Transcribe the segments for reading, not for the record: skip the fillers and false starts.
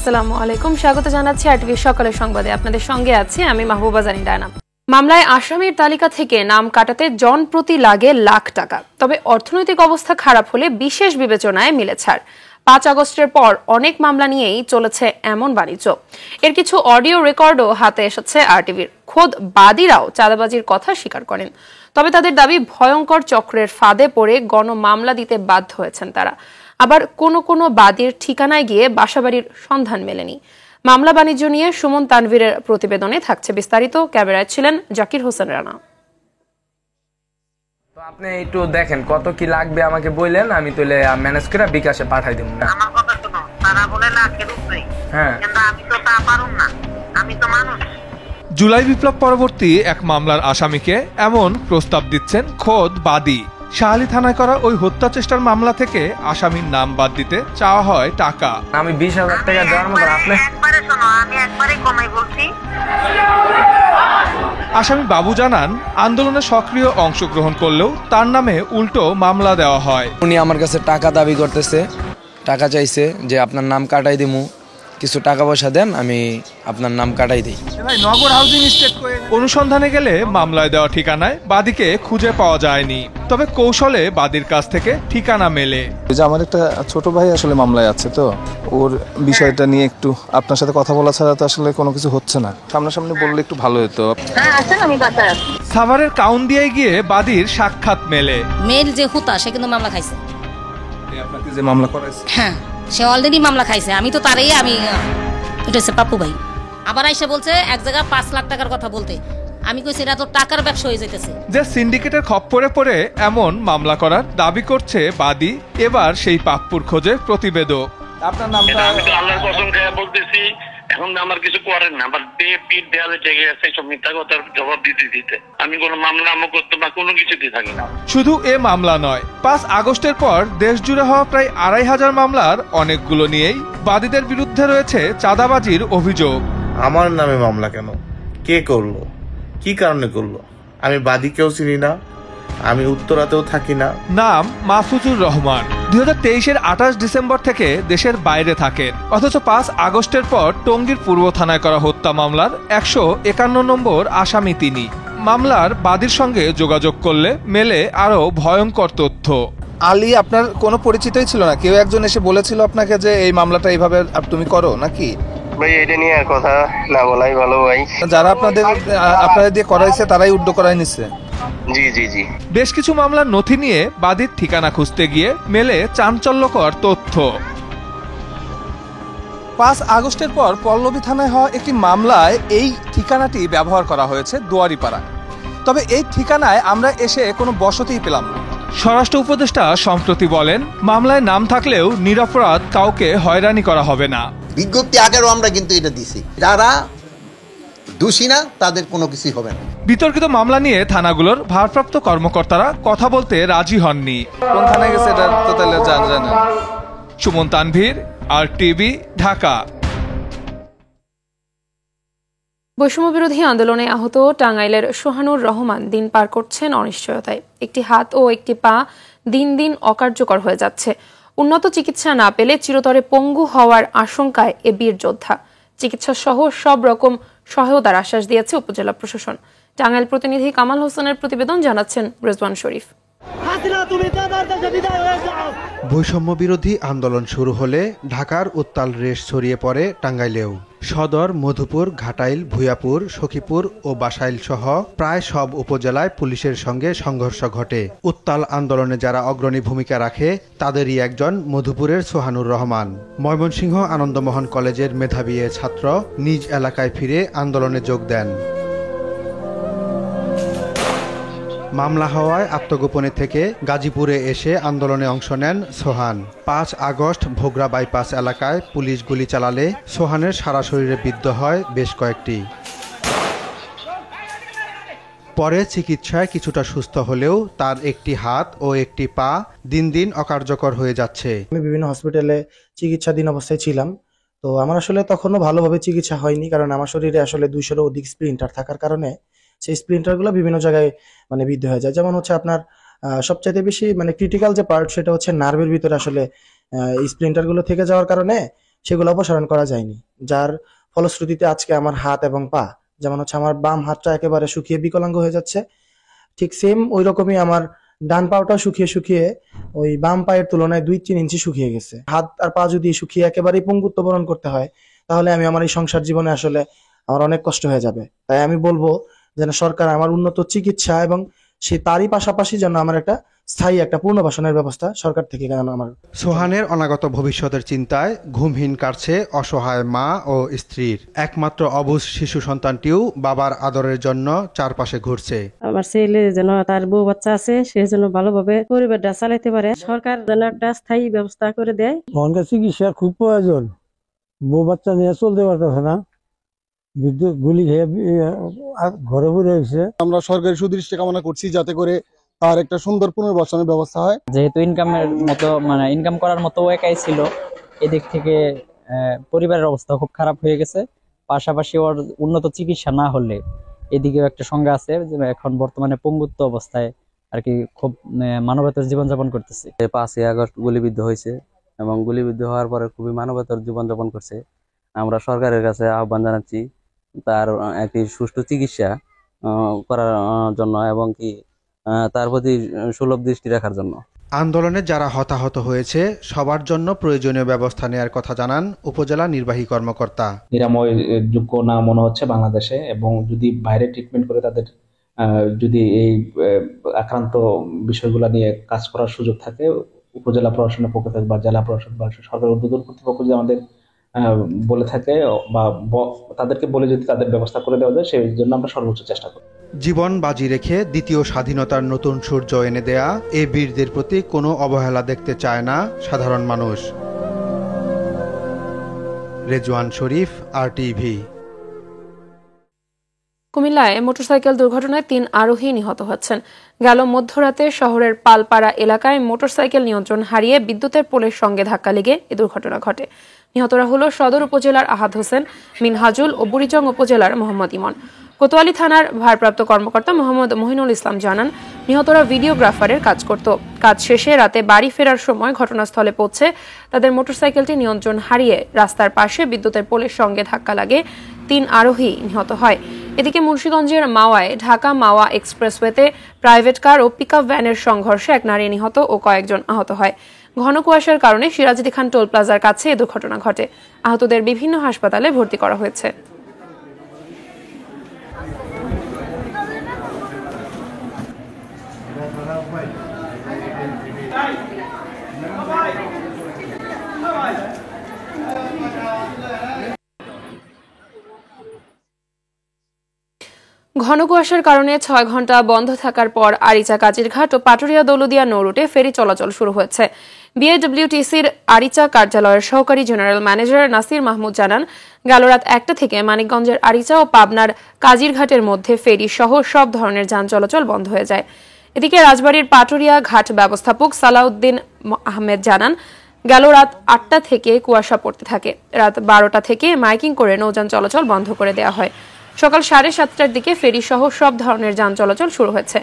আসসালামু আলাইকুম, স্বাগত জানাচ্ছি আরটিভি সকালের সংবাদে। আপনাদের সঙ্গে আছি আমি মাহবুবা জানি ডায়না। মামলায় আসামির তালিকা থেকে নাম কাটাতে জনপ্রতি লাগে লাখ টাকা। তবে অর্থনৈতিক অবস্থা খারাপ হলে বিশেষ বিবেচনায় মিলে ছাড়। 5 আগস্টের পর অনেক মামলা নিয়েই চলেছে এমন বাণিজ্য। এর কিছু অডিও রেকর্ডও হাতে এসেছে আরটিভির। খোদ বাদীরাও চাঁদাবাজির কথা স্বীকার করেন। তবে তাদের দাবি ভয়ঙ্কর চক্রের ফাঁদে পড়ে গণমামলা দিতে বাধ্য হয়েছেন তারা। আবার কোনো বাদীর ঠিকানায় গিয়ে বাসাবাড়ির সন্ধান মেলেনি। মামলা বাণিজ্য নিয়ে সুমন তানভীরের প্রতিবেদনে থাকছে বিস্তারিত। ক্যামেরায় ছিলেন জাকির হোসেন রানা। তো আপনি একটু দেখেন কত কি লাগবে আমাকে বললেন, আমি তাহলে ম্যানেজ করে বিকাশে পাঠাই দেব। না আমার কথা শুনো, তারা বলে লাখের উপরে। হ্যাঁ, কিন্তু আমি তো তা পারুম না, আমি তো মানুষ। জুলাই বিপ্লব পরবর্তী এক মামলার আসামিকে এমন প্রস্তাব দিচ্ছেন খোদ বাদী। শাহালি থানায় করা ওই হত্যা চেষ্টার মামলা থেকে আসামির নাম বাদ দিতে চাওয়া হয় টাকা। আমি 20,000 টাকা দেওয়ার মতো আপনি একবারে শোনো, আমি একবারেই কমাই বলছি। আসামি বাবু জানান, আন্দোলনে সক্রিয় অংশগ্রহণ করলেও তার নামে উল্টো মামলা দেওয়া হয়। উনি আমার কাছে টাকা দাবি করতেছে, টাকা চাইছে যে আপনার নাম কাটাই দিমু, কিছু টাকা পয়সা দেন, আমি আপনার নাম কাটাই দিই। অনুসন্ধানে গেলে মামলায় দেওয়া ঠিকানায় বাদীকে খুঁজে পাওয়া যায়নি। তবে কৌশলে বাদীর কাছ থেকে ঠিকানা মেলে। আমার একটা ছোট ভাই আসলে মামলায় আছে, তো ওর বিষয়টা নিয়ে একটু আপনার সাথে কথা বলা ছাড়া তো আসলে কোনো কিছু হচ্ছে না। সামনাসামনি বললে একটু ভালো হতো। সাভারের কাউন্দিয়ায় গিয়ে বাদীর সাক্ষাৎ মেলে। মেল যে হুতা সে কিন্তু মামলা খাইছে। আপনাকে যে মামলা করাইছে, হ্যাঁ, সে অলরেডি মামলা খাইছে। আমি তো তারই এটা হচ্ছে পাপ্পু ভাই। আবার আইসা বলছে এক জায়গায় 5 লাখ টাকার কথা বলতে। আমি কইছি এটা তো টাকার ব্যবসা হয়ে যাইতেছে। যে সিন্ডিকেটের খপ্পরে পড়ে এমন মামলা করার দাবি করছে বাদী, এবার সেই পাপ্পুর খোঁজে প্রতিবেদক। আপনার নামটা আমি তো আল্লাহর কসম খেয়ে বলতেছি, এখন আমার কিছু করেন না। আমার পিঠ দেয়ালে ঠেকে আছে সব মিথ্যা কথার জবাব দিতে। আমি কোনো মামলা করতে না, কোনো কিছুতেই থাকি না। শুধু এ মামলা নয়, 5 আগস্টের পর দেশ জুড়ে হওয়া প্রায় 2,500 মামলার অনেকগুলো নিয়েই বাদীদের বিরুদ্ধে রয়েছে চাঁদাবাজির অভিযোগ। আমার নামে মামলা কেন, কে করলো, কি কারণে করলো? আমি বাদীকেও চিনি না, আমি উত্তরাতেও থাকি না। নাম মাহফুজুর রহমান। 2023-এর 28 ডিসেম্বর থেকে দেশের বাইরে থাকেন। অথচ 5 আগস্টের পর টঙ্গীর পূর্ব থানায় করা হত্যা মামলার 151 নম্বর আসামি তিনি। মামলার বাদীর সঙ্গে যোগাযোগ করলে মেলে আরো ভয়ঙ্কর তথ্য। আলী আপনার কোনো পরিচিতই ছিল না? কেউ একজন এসে বলেছিল আপনাকে যে এই মামলাটা এইভাবে তুমি করো নাকি? ভাই এটা নিয়ে আর কথা না বলাই ভালো ভাই। যারা আপনাদের দিয়ে করাইছে তারাই উদ্যোগ করাই নিছে। জি। বেশ কিছু মামলার নথি নিয়ে বাদীর ঠিকানা খুঁজতে গিয়ে মেলে চাঞ্চল্যকর তথ্য। 5 আগস্টের পর পল্লবী থানায় হওয়া একটি মামলায় এই ঠিকানাটি ব্যবহার করা হয়েছে দুয়ারিপাড়া। তবে এই ঠিকানায় আমরা এসে কোনো বসতিই পেলাম না। স্বরাষ্ট্র উপদেষ্টা সম্প্রতি বলেন, মামলায় নাম থাকলেও নিরপরাধ কাউকে হয়রানি করা হবে না। বিজ্ঞপ্তি আগেও আমরা কিন্তু এটা দিছি, যারা দোষী না তাদের কোনো কিছুই হবে না। বিতর্কিত মামলা নিয়ে থানাগুলোর ভারপ্রাপ্ত কর্মকর্তারা কথা বলতে রাজি হননি। কোন থানায় গেছে এটা তো তাহলে জানেন। সুমন তানভীর, আরটিভি, ঢাকা। বৈষম্য বিরোধী আন্দোলনে আহত টাঙ্গাইলের সোহানুর রহমান দিন পার করছেন অনিশ্চয়তায়। একটি হাত ও একটি পা দিন অকার্যকর হয়ে যাচ্ছে। উন্নত চিকিৎসা না পেলে চিরতরে পঙ্গু হওয়ার আশঙ্কায় এ বীর যোদ্ধা। চিকিৎসা সহ সব রকম সহায়তার আশ্বাস দিয়েছে উপজেলা প্রশাসন। টাঙ্গাইল প্রতিনিধি কামাল হোসেনের প্রতিবেদন, জানাচ্ছেন রেজওয়ান শরীফ। বৈষম্য বিরোধী আন্দোলন শুরু হলে ঢাকার উত্তাল রেশ ছড়িয়ে পড়ে টাঙ্গাইলেও। সদর, মধুপুর, ঘাটাইল, ভূয়াপুর, সখীপুর ও বাসাইল সহ প্রায় সব উপজেলায় পুলিশের সঙ্গে সংঘর্ষ ঘটে। উত্তাল আন্দোলনে যারা অগ্রণী ভূমিকা রাখে তাদেরই একজন মধুপুরের সোহানুর রহমান। ময়মনসিংহ আনন্দমোহন কলেজের মেধাবী এ ছাত্র নিজ এলাকায় ফিরে আন্দোলনে যোগ দেন। মামলা হওয়ায় আত্মগোপনে থেকে গাজীপুরে এসে আন্দোলনে অংশ নেন সোহান। 5 আগস্ট ভোগড়া বাইপাস এলাকায় পুলিশ গুলি চালালে সোহানের সারা শরীরে বিদ্ধ হয় বেশ কয়েকটি। পরে চিকিৎসায় কিছুটা সুস্থ হলেও তার একটি হাত ও একটি পা দিন অকার্যকর হয়ে যাচ্ছে। আমি বিভিন্ন হসপিটালে চিকিৎসাধীন অবস্থায় ছিলাম, তো আমার আসলে তখনও ভালোভাবে চিকিৎসা হয়নি, কারণ আমার শরীরে আসলে 200-এরও অধিক স্প্লিন্টার থাকার কারণে সেই স্প্লিন্টারগুলো বিভিন্ন জায়গায় বিদ্ধ হয়ে যায়। যেমন হচ্ছে আপনার সবচাইতে বেশি ক্রিটিক্যাল যে পার্ট, সেটা হচ্ছে নার্ভের ভিতরে আসলে এই স্প্লিন্টারগুলো থেকে যাওয়ার কারণে সেগুলো অপসারণ করা যায়নি, যার ফলশ্রুতিতে আজকে আমার হাত এবং পা, যেমন হচ্ছে আমার বাম হাতটা একেবারে শুকিয়ে বিকলাঙ্গ হয়ে যাচ্ছে, ঠিক সেম ওই রকমই আমার ডান পাওটা শুকিয়ে শুকিয়ে ওই বাম পায়ের তুলনায় 2-3 ইঞ্চি শুকিয়ে গেছে। হাত আর পা যদি শুকিয়ে একেবারেই পঙ্গুত্ব বরণ করতে হয়, তাহলে আমি আমার এই সংসার জীবনে আসলে আমার অনেক কষ্ট হয়ে যাবে। তাই আমি বলবো যেন সরকার আমার উন্নত চিকিৎসা এবং তারই পাশাপাশি যেন আমার একটা স্থায়ী একটা পুনর্বাসনের ব্যবস্থা সরকার থেকে যেন আমার। সোহানের অনাগত ভবিষ্যতের চিন্তায় ঘুমহীন কাটছে অসহায় মা ও স্ত্রীর। একমাত্র অবুঝ শিশু সন্তানটিও বাবার আদরের জন্য চারপাশে ঘুরছে। আমার ছেলে যেন তার বউ বাচ্চা আছে, সে যেন ভালোভাবে পরিবারটা চালাইতে পারে, সরকার যেন একটা স্থায়ী ব্যবস্থা করে দেয়। মনকার চিকিৎসার খুব প্রয়োজন, বউ বাচ্চা নিয়ে চলতে পারতেছে না, বিদ্যুৎ গুলি খেয়ে ঘরে পড়ে হয়েছে। আমরা সরকারি সুদৃষ্টি কামনা করছি যাতে করে তার একটা সুন্দর পুনর্বাসনের ব্যবস্থা হয়। যেহেতু ইনকাম করার মতো একাই ছিল, এদিক থেকে পরিবারের অবস্থা খুব খারাপ হয়ে গেছে। পাশাপাশি ওর উন্নত চিকিৎসা না হলে এদিকেও একটা সংজ্ঞা আছে যে এখন বর্তমানে পঙ্গুত্ব অবস্থায় আর কি খুব মানবেতর জীবনযাপন করতেছে। 5ই আগস্ট গুলিবিদ্ধ হয়েছে এবং গুলিবিদ্ধ হওয়ার পরে খুবই মানবেতর জীবনযাপন করছে। আমরা সরকারের কাছে আহ্বান জানাচ্ছি তার একটি সুষ্ঠু চিকিৎসা করার জন্য এবং কি তার প্রতি সুলভ দৃষ্টি রাখার জন্য। আন্দোলনে যারা হতাহত হয়েছে সবার জন্য প্রয়োজনীয় ব্যবস্থা নেওয়ার কথা জানান উপজেলা নির্বাহী কর্মকর্তা। নিরাময় যোগ্য না মনে হচ্ছে বাংলাদেশে, এবং যদি বাইরে ট্রিটমেন্ট করে তাদের যদি এই আক্রান্ত বিষয়গুলো নিয়ে কাজ করার সুযোগ থাকে, উপজেলা প্রশাসনের পক্ষ থেকে বা জেলা প্রশাসন বা সরকার উদ্বোধন কর্তৃপক্ষ যদি আমাদের বলে থাকে বা তাদেরকে বলে যদি তাদের ব্যবস্থা করে দেওয়া যায়, সেই জন্য আমরা সর্বোচ্চ চেষ্টা করি। জীবন বাজি রেখে দ্বিতীয় স্বাধীনতার নতুন সূর্য এনে দেয়া এই বীরদের প্রতি কোনো অবহেলা দেখতে চায় না সাধারণ মানুষ। রেজওয়ান শরীফ, RTV। কুমিল্লায় মোটরসাইকেল দুর্ঘটনায় 3 আরোহী নিহত হচ্ছেন। গেল মধ্যরাতে শহরের পালপাড়া এলাকায় মোটরসাইকেল নিয়ন্ত্রণ হারিয়ে বিদ্যুতের পোলের সঙ্গে ধাক্কা লেগে এ দুর্ঘটনা ঘটে। নিহতরা হল সদর উপজেলার আহাদ হোসেন, মিনহাজুল ও বুড়িচং উপজেলার মোহাম্মদ ইমন। কোতোয়ালি থানার ভারপ্রাপ্ত কর্মকর্তা মোহাম্মদ মহিনুল ইসলাম জানান, নিহতরা ভিডিওগ্রাফারের কাজ করত। কাজ শেষে রাতে বাড়ি ফেরার সময় ঘটনাস্থলে পৌঁছে তাদের মোটরসাইকেলটি নিয়ন্ত্রণ হারিয়ে রাস্তার পাশে বিদ্যুতের পোলের সঙ্গে ধাক্কা লাগে। 3 আরোহী নিহত হয়। এদিকে মুন্সিগঞ্জের মাওয়ায় ঢাকা মাওয়া এক্সপ্রেসওয়েতে প্রাইভেট কার ও পিকআপ ভ্যানের সংঘর্ষে 1 নারী নিহত ও কয়েকজন আহত হয়। ঘন কুয়াশার কারণে সিরাজুদ্দি খান টোল প্লাজার কাছে এ দুর্ঘটনা ঘটে। আহতদের বিভিন্ন হাসপাতালে ভর্তি করা হয়েছে। ঘন কুয়াশার কারণে 6 ঘন্টা বন্ধ থাকার পর আরিচা কাজিরঘাট ও পাটুরিয়া দৌলদিয়া নৌরুটে ফেরি চলাচল শুরু হয়েছে। বিএডব্লিউটিসির আরিচা কার্যালয়ের সহকারী জেনারেল ম্যানেজার নাসির মাহমুদ জানান, গেল রাত 1টা থেকে মানিকগঞ্জের আরিচা ও পাবনার কাজিরঘাটের মধ্যে ফেরি সহ সব ধরনের যান চলাচল বন্ধ হয়ে যায়। এদিকে রাজবাড়ীর পাটুরিয়া ঘাট ব্যবস্থাপক সালাউদ্দিন আহমেদ জানান, গেল রাত 8টা থেকে কুয়াশা পড়তে থাকে। রাত 12টা থেকে মাইকিং করে নৌযান চলাচল বন্ধ করে দেওয়া হয়। সকাল 7:30টার দিকে ফেরি সহ সব ধরনের যান চলাচল শুরু হয়েছে।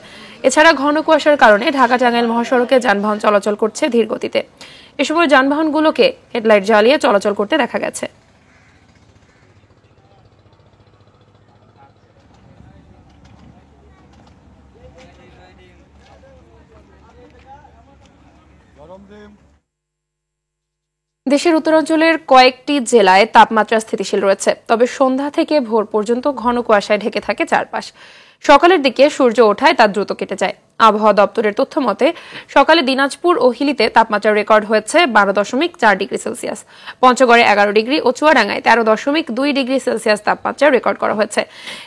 এছাড়া ঘন কুয়াশার কারণে ঢাকা টাঙ্গাইল মহাসড়কে যানবাহন চলাচল করছে ধীর গতিতে। এ সময় যানবাহনগুলোকে হেডলাইট জ্বালিয়ে চলাচল করতে দেখা গেছে। দেশের উত্তরাঞ্চলের কয়েকটি জেলায় তাপমাত্রা স্থিতিশীল রয়েছে, তবে সন্ধ্যা থেকে ভোর পর্যন্ত ঘন কুয়াশায় ঢেকে থাকে চারপাশ। সকালের দিকে সূর্য ওঠায় তা দ্রুত কেটে যায়। আবহাওয়া দপ্তরের তথ্য মতে সকালে দিনাজপুর ও হিলিতে তাপমাত্রা রেকর্ড হয়েছে 12.4 ডিগ্রি সেলসিয়াস, পঞ্চগড়ে 11 ডিগ্রি ও চুয়াডাঙ্গায় 13.2 ডিগ্রি সেলসিয়াস তাপমাত্রা রেকর্ড করা হয়েছে।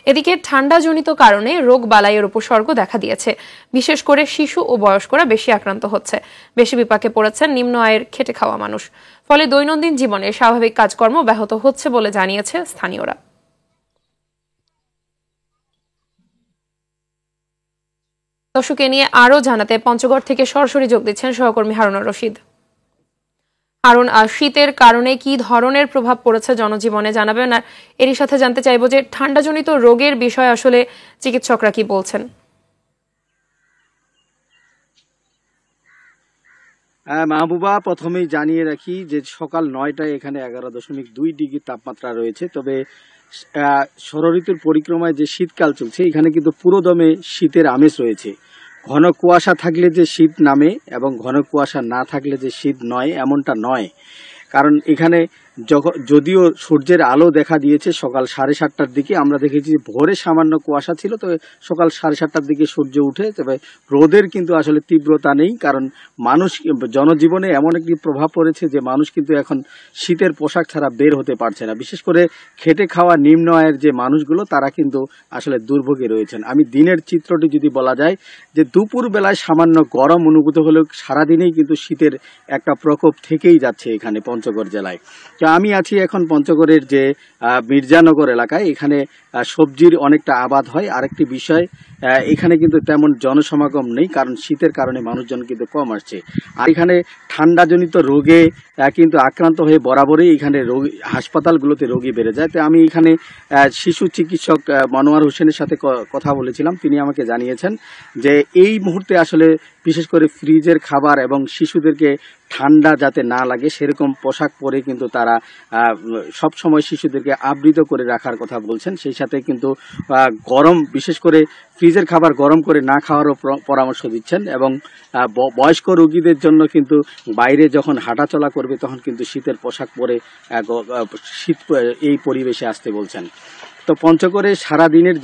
এদিকে ঠান্ডাজনিত কারণে রোগ বালাইয়ের উপসর্গ দেখা দিয়েছে। বিশেষ করে শিশু ও বয়স্করা বেশি আক্রান্ত হচ্ছে। বেশি বিপাকে পড়েছেন নিম্ন আয়ের খেটে খাওয়া মানুষ। ফলে দৈনন্দিন জীবনে স্বাভাবিক কাজকর্ম ব্যাহত হচ্ছে বলে জানিয়েছে স্থানীয়রা। দর্শককে নিয়ে আরো জানাতে পঞ্চগড় থেকে সরাসরি যোগ দিচ্ছেন সহকর্মী হারুনুর রশিদ। হারুন, শীতের কারণে কি ধরনের প্রভাব পড়েছে জনজীবনে জানাবেন, আর এরই সাথে জানতে চাইবো যে ঠান্ডাজনিত রোগের বিষয়ে আসলে চিকিৎসকরা কি বলছেন? মাহবুবা, প্রথমেই জানিয়ে রাখি যে সকাল 9টায় এখানে 11.2 ডিগ্রি তাপমাত্রা রয়েছে। তবে ষড়ঋতুর পরিক্রমায় যে শীতকাল চলছে, এখানে কিন্তু পুরোদমে শীতের আমেজ রয়েছে। ঘন কুয়াশা থাকলে যে শীত নামে এবং ঘন কুয়াশা না থাকলে যে শীত নয়, এমনটা নয়। কারণ এখানে যদিও সূর্যের আলো দেখা দিয়েছে সকাল 7:30টার দিকে, আমরা দেখেছি ভোরে সামান্য কুয়াশা ছিল, তবে সকাল 7:30টার দিকে সূর্য উঠে, তবে রোদের কিন্তু আসলে তীব্রতা নেই। কারণ মানুষ জনজীবনে এমন একটি প্রভাব পড়েছে যে মানুষ কিন্তু এখন শীতের পোশাক ছাড়া বের হতে পারছে না। বিশেষ করে খেটে খাওয়া নিম্ন আয়ের যে মানুষগুলো, তারা কিন্তু আসলে দুর্ভোগে রয়েছেন। আমি দিনের চিত্রটি যদি বলা যায়, যে দুপুর বেলায় সামান্য গরম অনুভূত হলেও সারাদিনেই কিন্তু শীতের একটা প্রকোপ থেকেই যাচ্ছে এখানে পঞ্চগড় জেলায়। আমি আছি এখন পঞ্চগড়ের যে মির্জানগর এলাকায়। এখানে সবজির অনেকটা আবাদ হয়। আরেকটি বিষয়, এখানে কিন্তু তেমন জনসমাগম নেই, কারণ শীতের কারণে মানুষজন কিন্তু কম আসছে। আর এখানে ঠান্ডাজনিত রোগে কিন্তু আক্রান্ত হয়ে বরাবরই এখানে হাসপাতালগুলোতে রোগী বেড়ে যায়। তো আমি এখানে শিশু চিকিৎসক মনোয়ার হোসেনের সাথে কথা বলেছিলাম। তিনি আমাকে জানিয়েছেন যে এই মুহূর্তে আসলে বিশেষ করে ফ্রিজের খাবার এবং শিশুদেরকে ঠান্ডা যাতে না লাগে সেরকম পোশাক পরে কিন্তু তারা সব সময় শিশুদেরকে আবৃত করে রাখার কথা বলছেন। সেই সাথে কিন্তু গরম, বিশেষ করে ফ্রিজের খাবার গরম করে না খাওয়ারও পরামর্শ দিচ্ছেন। এবং বয়স্ক রোগীদের জন্য কিন্তু বাইরে যখন হাঁটাচলা করবে তখন কিন্তু শীতের পোশাক পরে শীত এই পরিবেশে আসতে বলছেন। তো পঞ্চগড়ে সারাদিনের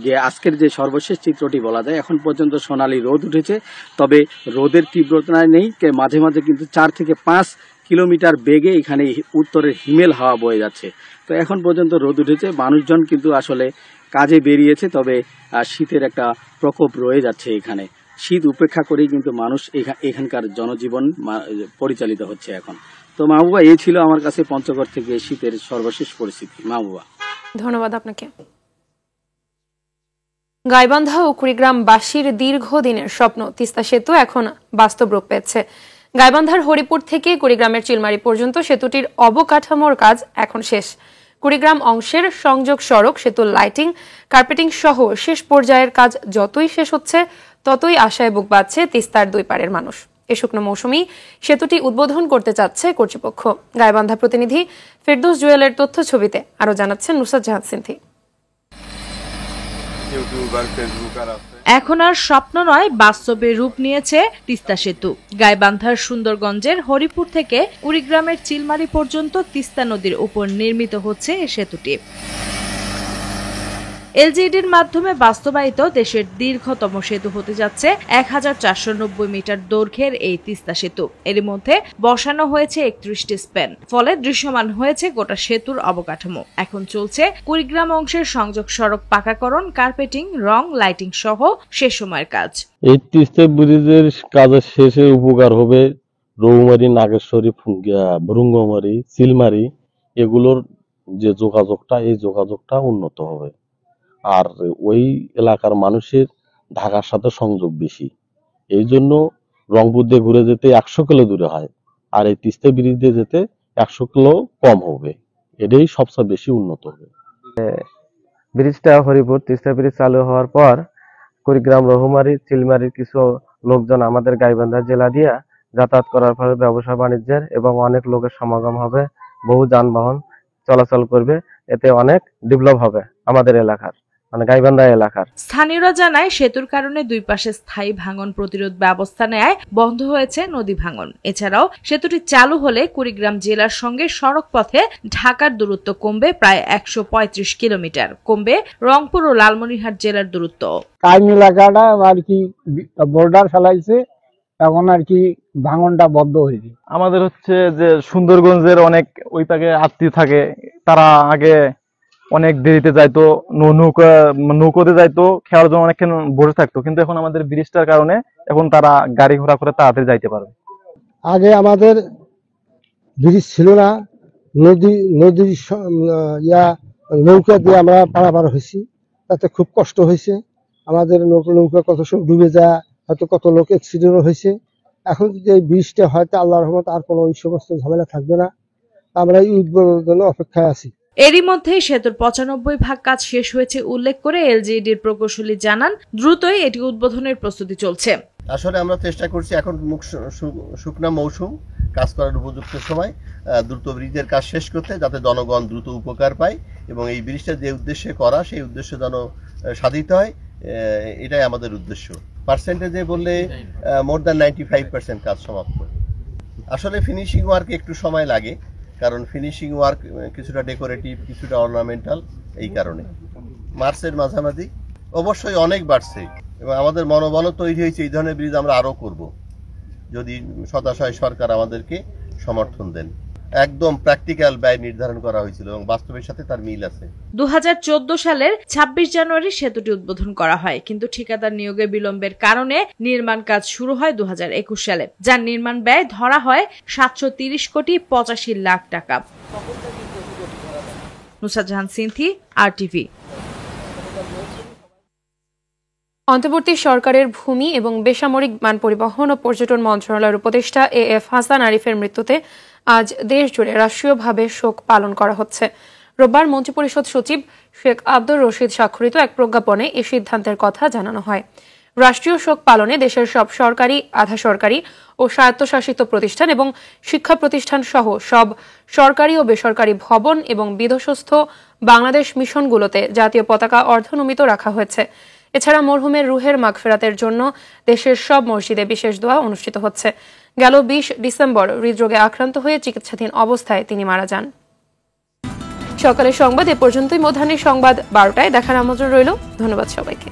যে আজকের যে সর্বশেষ চিত্রটি বলা যায়, এখন পর্যন্ত সোনালী রোদ উঠেছে, তবে রোদের তীব্রতা নেই। মাঝে মাঝে কিন্তু 4 থেকে 5 কিলোমিটার বেগে এখানে উত্তরের হিমেল হাওয়া বয়ে যাচ্ছে। তো এখন পর্যন্ত রোদ উঠেছে, মানুষজন কিন্তু আসলে কাজে বেরিয়েছে, তবে শীতের একটা প্রকোপ রয়ে যাচ্ছে এখানে। শীত উপেক্ষা করেই কিন্তু মানুষ এখানকার জনজীবন পরিচালিত হচ্ছে এখন। তো মাহবুবা, এই ছিল আমার কাছে পঞ্চগড় থেকে শীতের সর্বশেষ পরিস্থিতি। মাহবুবা, ধন্যবাদ আপনাকে। গাইবান্ধা ও কুড়িগ্রামবাসীর দীর্ঘদিনের স্বপ্ন তিস্তা সেতু এখন বাস্তব রূপ পেয়েছে। গাইবান্ধার হরিপুর থেকে কুড়িগ্রামের চিলমারি পর্যন্ত সেতুটির অবকাঠামোর কাজ এখন শেষ। কুড়িগ্রাম অংশের সংযোগ সড়ক, সেতুর লাইটিং, কার্পেটিং সহ শেষ পর্যায়ের কাজ যতই শেষ হচ্ছে ততই আশায় বুক বাঁধছে তিস্তার দুই পাড়ের মানুষ। এ শুকনো মৌসুমেই সেতুটি উদ্বোধন করতে চাচ্ছে কর্তৃপক্ষ। গাইবান্ধা প্রতিনিধি ফেরদৌস জুয়েলের তথ্য ছবিতে আরো জানাচ্ছেন নুসরাত জাহান সিনথি। এখন আর স্বপ্ন নয়, বাস্তবে রূপ নিয়েছে তিস্তা সেতু। গাইবান্ধার সুন্দরগঞ্জের হরিপুর থেকে কুড়িগ্রামের চিলমারি পর্যন্ত তিস্তা নদীর উপর নির্মিত হচ্ছে এই সেতুটি। এলজিইডির মাধ্যমে বাস্তবায়িত দেশের দীর্ঘতম সেতু হতে যাচ্ছে 1490 মিটার দৈর্ঘ্যের এই তিস্তা সেতু। এর মধ্যে বসানো হয়েছে 31টি স্প্যান, ফলে দৃশ্যমান হয়েছে গোটা সেতুর অবকাঠামো। এখন চলছে কুড়িগ্রাম অংশের সংযোগ সড়ক পাকাকরণ, কার্পেটিং, রং, লাইটিং সহ শেষ সময়ের কাজ। এই তিস্তা ব্রিজের কাজের শেষে উপকার হবে রৌমারী, নাগেশ্বরী, ভৃঙ্গমারী, চিলমারি এগুলোর যে যোগাযোগটা, এই যোগাযোগটা উন্নত হবে। আর ওই এলাকার মানুষের ঢাকার সাথে সংযোগ বেশি, এই জন্য রংপুর দিয়ে ঘুরে যেতে 100 কিলো দূরে হয়, আর এই তিস্তা ব্রিজ দিয়ে যেতে 100 কিলো কম হবে। এটাই সবচেয়ে বেশি উন্নত হবে। ব্রিজটা হরিপুর তিস্তা ব্রিজ চালু হওয়ার পর কুড়িগ্রাম, রহুমারী, চিলমারির কিছু লোকজন আমাদের গাইবান্ধা জেলা দিয়ে যাতায়াত করার ফলে ব্যবসা বাণিজ্যের এবং অনেক লোকের সমাগম হবে, বহু যানবাহন চলাচল করবে, এতে অনেক ডেভেলপ হবে আমাদের এলাকার, মানে গাইবান্ধা এলাকার। স্থানীয়রা জানায় সেতুর কারণে দুই পাশে স্থায়ী ভাঙন প্রতিরোধ ব্যবস্থা নেয় বন্ধ হয়েছে নদী ভাঙন। এছাড়াও সেতুটি চালু হলে কুড়িগ্রাম জেলার সঙ্গে সড়ক পথে ঢাকার দূরত্ব কমবে প্রায় 135 কিলোমিটার, কমবে রংপুর ও লালমনিরহাট জেলার দূরত্ব। কাইম এলাকাটা আর কি বর্ডার ফেলাইছে, এখন আর কি ভাঙনটা বন্ধ হয়েছে। আমাদের হচ্ছে যে সুন্দরগঞ্জের অনেক ওই পাকে আত্মীয় থাকে, তারা আগে অনেক দেরিতে যাইতো, নৌকোতে যাইতো, খেয়ার জন্য অনেকক্ষণ বসে থাকতো, কিন্তু এখন আমাদের ব্রিজটার কারণে এখন তারা গাড়ি ঘোড়া করে তাড়াতাড়ি যাইতে পারবে। আগে আমাদের ব্রিজ ছিল না, নদীর নৌকা দিয়ে আমরা পারাপার হয়েছি, তাতে খুব কষ্ট হয়েছে আমাদের। নৌকা কত সব ডুবে যায়, হয়তো কত লোক অ্যাক্সিডেন্ট হয়েছে। এখন যদি এই ব্রিজটা হয়তো আল্লাহর রহমতে আর কোনো ওই সমস্ত ঝামেলা থাকবে না, আমরা এই উদ্বোধনের জন্য অপেক্ষায় আছি। এরই মধ্যে সেতুর 95% কাজ শেষ হয়েছে উল্লেখ করে এলজিইডির প্রকৌশলী জানান, দ্রুতই এটি উদ্বোধনের প্রস্তুতি চলছে। আসলে আমরা চেষ্টা করছি, এখন শুকনা মৌসুম, কাজ করার উপযুক্ত সময়, দ্রুত ব্রিজের কাজ শেষ করতে, যাতে জনগণ দ্রুত উপকার পায় এবং এই ব্রিজটা যে উদ্দেশ্যে করা সেই উদ্দেশ্য যেন সাধিত হয়, এটাই আমাদের উদ্দেশ্য। পার্সেন্টেজে বললে মোর দ্যান 95% কাজ সমাপ্ত। আসলে ফিনিশিং ওয়ার্ক একটু সময় লাগে, কারণ ফিনিশিং ওয়ার্ক কিছুটা ডেকোরেটিভ, কিছুটা অর্নামেন্টাল, এই কারণে। মার্চের মাঝামাঝি অবশ্যই অনেক বাড়ছে এবং আমাদের মনোবলও তৈরি হয়েছে এই ধরনের ব্রিজ আমরা আরও করব, যদি সদাশয় সরকার আমাদেরকে সমর্থন দেন। একদম প্র্যাকটিক্যাল ব্যয় নির্ধারণ করা হয়েছিল এবং বাস্তবের সাথে তার মিল আছে। 2014 সালের 26 জানুয়ারি সেতুটি উদ্বোধন করা হয়, কিন্তু ঠিকাদার নিয়োগে বিলম্বের কারণে নির্মাণ কাজ শুরু হয় 2021 সালে, যার নির্মাণ ব্যয় ধরা হয় 730,85,00,000 টাকা। নুসরাত জাহান সিনথি, RTV। অন্তর্বর্তী সরকারের ভূমি এবং বেসামরিক বিমান পরিবহন ও পর্যটন মন্ত্রণালয়ের উপদেষ্টা AF হাসান আরিফের মৃত্যুতে আজ দেশজুড়ে রাষ্ট্রীয়ভাবে শোক পালন করা হচ্ছে। রোববার মন্ত্রিপরিষদ সচিব শেখ আব্দুর রশিদ স্বাক্ষরিত এক প্রজ্ঞাপনে এই সিদ্ধান্তের কথা জানানো হয়। রাষ্ট্রীয় শোক পালনে দেশের সব সরকারি, আধা সরকারি ও স্বায়ত্তশাসিত প্রতিষ্ঠান এবং শিক্ষা প্রতিষ্ঠান সহ সব সরকারি ও বেসরকারি ভবন এবং বিধ্বস্ত বাংলাদেশ মিশনগুলোতে জাতীয় পতাকা অর্ধনমিত রাখা হয়েছে। এছাড়া মরহুমের রুহের মাগফিরাতের জন্য দেশের সব মসজিদে বিশেষ দোয়া অনুষ্ঠিত হচ্ছে। গেল 20 ডিসেম্বর হৃদরোগে আক্রান্ত হয়ে চিকিৎসাধীন অবস্থায় তিনি মারা যান। সকালের সংবাদ এ পর্যন্তই। মধ্যাহ্নের সংবাদ 12টায় দেখার আমন্ত্রণ রইল। ধন্যবাদ সবাইকে।